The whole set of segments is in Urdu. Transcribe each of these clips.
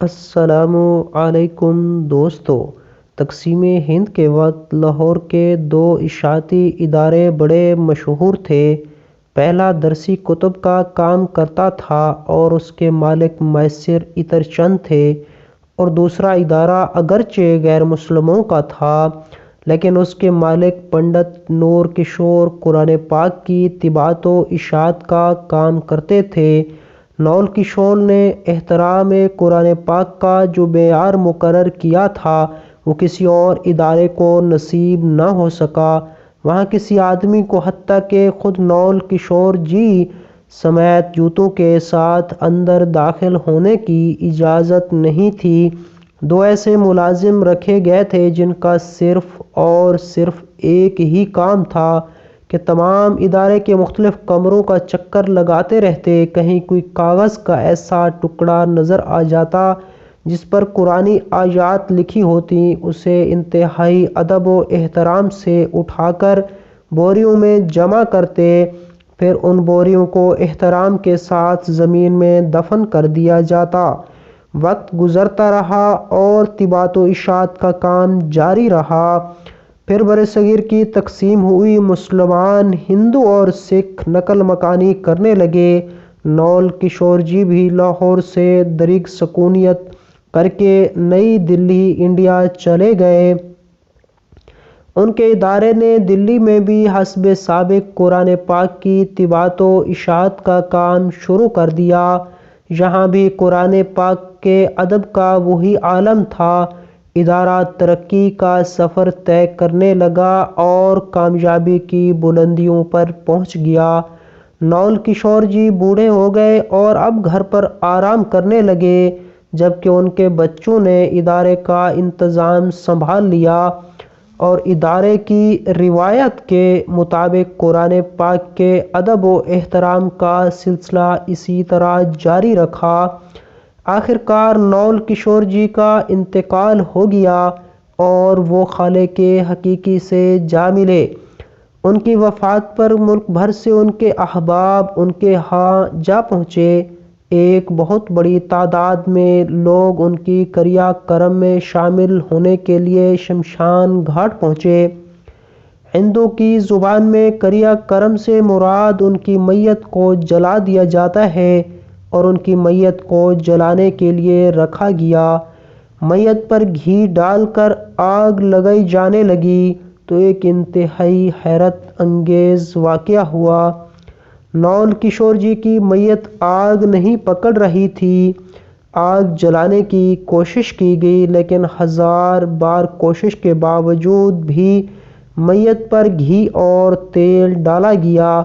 السلام علیکم دوستو۔ تقسیم ہند کے وقت لاہور کے دو اشاعتی ادارے بڑے مشہور تھے۔ پہلا درسی کتب کا کام کرتا تھا اور اس کے مالک میسر عطر چند تھے، اور دوسرا ادارہ اگرچہ غیر مسلموں کا تھا لیکن اس کے مالک پنڈت نور کشور قرآن پاک کی طباعت و اشاعت کا کام کرتے تھے۔ نول کشور نے احترام قرآن پاک کا جو معیار مقرر کیا تھا وہ کسی اور ادارے کو نصیب نہ ہو سکا۔ وہاں کسی آدمی کو حتیٰ کہ خود نول کشور جی سمیت جوتوں کے ساتھ اندر داخل ہونے کی اجازت نہیں تھی۔ دو ایسے ملازم رکھے گئے تھے جن کا صرف اور صرف ایک ہی کام تھا کہ تمام ادارے کے مختلف کمروں کا چکر لگاتے رہتے۔ کہیں کوئی کاغذ کا ایسا ٹکڑا نظر آ جاتا جس پر قرآنی آیات لکھی ہوتی، اسے انتہائی ادب و احترام سے اٹھا کر بوریوں میں جمع کرتے، پھر ان بوریوں کو احترام کے ساتھ زمین میں دفن کر دیا جاتا۔ وقت گزرتا رہا اور طباعت و اشاعت کا کام جاری رہا۔ پھر برصغیر کی تقسیم ہوئی، مسلمان، ہندو اور سکھ نقل مکانی کرنے لگے۔ نول کشور جی بھی لاہور سے درگ سکونیت کر کے نئی دلی انڈیا چلے گئے۔ ان کے ادارے نے دلی میں بھی حسب سابق قرآن پاک کی طباعت و اشاعت کا کام شروع کر دیا۔ یہاں بھی قرآن پاک کے ادب کا وہی عالم تھا۔ ادارہ ترقی کا سفر طے کرنے لگا اور کامیابی کی بلندیوں پر پہنچ گیا۔ نول کشور جی بوڑھے ہو گئے اور اب گھر پر آرام کرنے لگے، جبکہ ان کے بچوں نے ادارے کا انتظام سنبھال لیا اور ادارے کی روایت کے مطابق قرآن پاک کے ادب و احترام کا سلسلہ اسی طرح جاری رکھا۔ آخرکار نول کشور جی کا انتقال ہو گیا اور وہ خالق حقیقی سے جا ملے۔ ان کی وفات پر ملک بھر سے ان کے احباب ان کے ہاں جا پہنچے۔ ایک بہت بڑی تعداد میں لوگ ان کی کریا کرم میں شامل ہونے کے لیے شمشان گھاٹ پہنچے۔ ہندوؤں کی زبان میں کریا کرم سے مراد ان کی میت کو جلا دیا جاتا ہے اور ان کی میت کو جلانے کے لیے رکھا گیا۔ میت پر گھی ڈال کر آگ لگائی جانے لگی تو ایک انتہائی حیرت انگیز واقعہ ہوا۔ نول کشور جی کی میت آگ نہیں پکڑ رہی تھی۔ آگ جلانے کی کوشش کی گئی لیکن ہزار بار کوشش کے باوجود بھی میت پر گھی اور تیل ڈالا گیا۔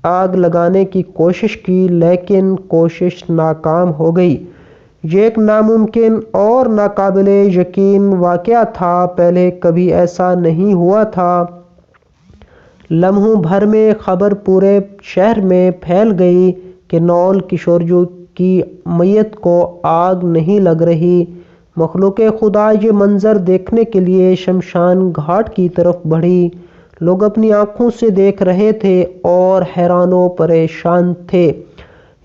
آگ لگانے کی کوشش کی لیکن کوشش ناکام ہو گئی۔ یہ ایک ناممکن اور ناقابل یقین واقعہ تھا، پہلے کبھی ایسا نہیں ہوا تھا۔ لمحوں بھر میں خبر پورے شہر میں پھیل گئی کہ نول کشور جی کی میت کو آگ نہیں لگ رہی۔ مخلوق خدا یہ منظر دیکھنے کے لیے شمشان گھاٹ کی طرف بڑھی۔ لوگ اپنی آنکھوں سے دیکھ رہے تھے اور حیران و پریشان تھے۔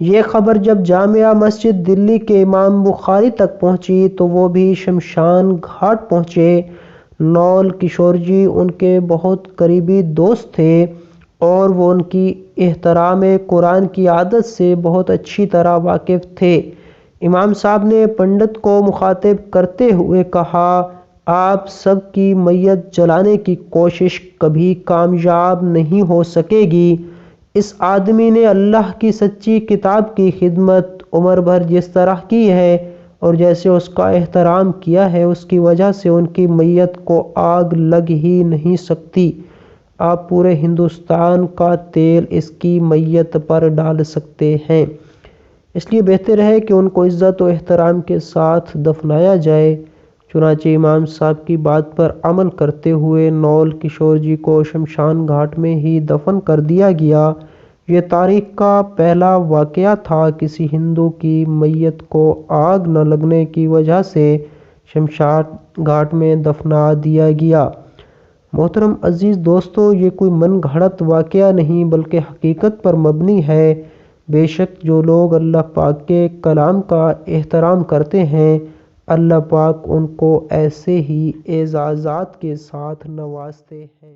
یہ خبر جب جامع مسجد دلی کے امام بخاری تک پہنچی تو وہ بھی شمشان گھاٹ پہنچے۔ نول کشور جی ان کے بہت قریبی دوست تھے اور وہ ان کی احترام قرآن کی عادت سے بہت اچھی طرح واقف تھے۔ امام صاحب نے پنڈت کو مخاطب کرتے ہوئے کہا، آپ سب کی میت جلانے کی کوشش کبھی کامیاب نہیں ہو سکے گی۔ اس آدمی نے اللہ کی سچی کتاب کی خدمت عمر بھر جس طرح کی ہے اور جیسے اس کا احترام کیا ہے، اس کی وجہ سے ان کی میت کو آگ لگ ہی نہیں سکتی۔ آپ پورے ہندوستان کا تیل اس کی میت پر ڈال سکتے ہیں، اس لیے بہتر ہے کہ ان کو عزت و احترام کے ساتھ دفنایا جائے۔ چنانچہ امام صاحب کی بات پر عمل کرتے ہوئے نول کشور جی کو شمشان گھاٹ میں ہی دفن کر دیا گیا۔ یہ تاریخ کا پہلا واقعہ تھا۔ کسی ہندو کی میت کو آگ نہ لگنے کی وجہ سے شمشان گھاٹ میں دفنا دیا گیا۔ محترم عزیز دوستو، یہ کوئی من گھڑت واقعہ نہیں بلکہ حقیقت پر مبنی ہے۔ بے شک جو لوگ اللہ پاک کے کلام کا احترام کرتے ہیں، اللہ پاک ان کو ایسے ہی اعزازات کے ساتھ نوازتے ہیں۔